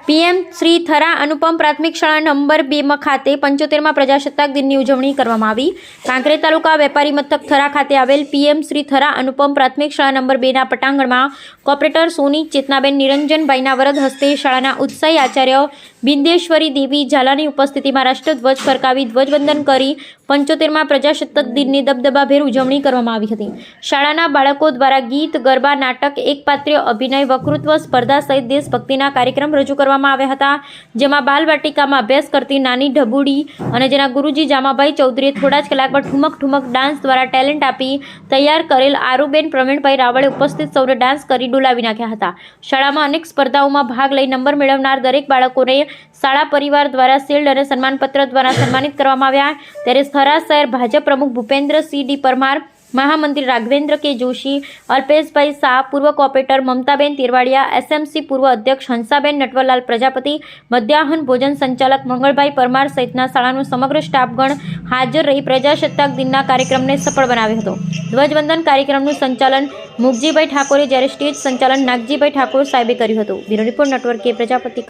PM Shri Thara અનુપમ પ્રાથમિક શાળા number 2 ખાતે 75મા પ્રજાસત્તાક દિનની ઉજવણી કરવામાં આવી। કાંકરેજ તાલુકા વેપારી મથક થરા ખાતે આવેલ પીએમ શ્રી થરા અનુપમ પ્રાથમિક શાળા નંબર 2ના પટાંગણમાં કોર્પોરેટર સોની ચેતનાબેન નિરંજનભાઈના વરદ હસ્તે શાળાના ઉત્સાહી આચાર્ય બિંદેશ્વરી દેવી ઝાલાની ઉપસ્થિતિમાં રાષ્ટ્રધ્વજ ફરકાવી ધ્વજવંદન કરી 75મા પ્રજાસત્તાક દિનની દબદબાભેર ઉજવણી કરવામાં આવી હતી। શાળાના બાળકો દ્વારા ગીત, ગરબા, નાટક, એકપાત્રીય અભિનય, વક્તૃત્વ સ્પર્ધા સહિત દેશભક્તિના કાર્યક્રમ રજૂ કરવામાં આવ્યા હતા, જેમાં બાલવાટિકામાં અભ્યાસ કરતી નાની ઢબુડી અને જેના ગુરુજી જામાભાઈ ચૌધરીએ થોડા જ કલાક બાદ ઠુમક ઠુમક ડાન્સ દ્વારા ટેલેન્ટ આપી તૈયાર કરેલ આરુબેન પ્રવીણભાઈ રાવળે ઉપસ્થિત સૌને ડાન્સ કરી ડોલાવી નાખ્યા હતા। શાળામાં અનેક સ્પર્ધાઓમાં ભાગ લઈ નંબર મેળવનાર દરેક બાળકોને શાળા પરિવાર દ્વારા શિલ્ડ અને સન્માનપત્ર દ્વારા સન્માનિત કરવામાં આવ્યા। ત્યારે થરા શહેર ભાજપ પ્રમુખ ભૂપેન્દ્રસિંહ ડી પરમાર, મહામંત્રી રાઘવેન્દ્ર કે જોશી, અલ્પેશભાઈ શાહ, પૂર્વ કોર્પોરેટર મમતાબેન તિરવાડિયા, એસએમસી પૂર્વ અધ્યક્ષ હંસાબેન નટવરલાલ પ્રજાપતિ, મધ્યાહન ભોજન સંચાલક મંગળભાઈ પરમાર સહિતના શાળાનો સમગ્ર સ્ટાફગણ હાજર રહી પ્રજાસત્તાક દિનના કાર્યક્રમને સફળ બનાવ્યો હતો। ધ્વજવંદન કાર્યક્રમનું સંચાલન મુગજીભાઈ ઠાકોરે જ્યારે સ્ટેજ સંચાલન નાગજીભાઈ ઠાકોર સાહેબે કર્યું હતું। બ્યુરો રિપોર્ટ નેટવર્ક કે પ્રજાપતિ।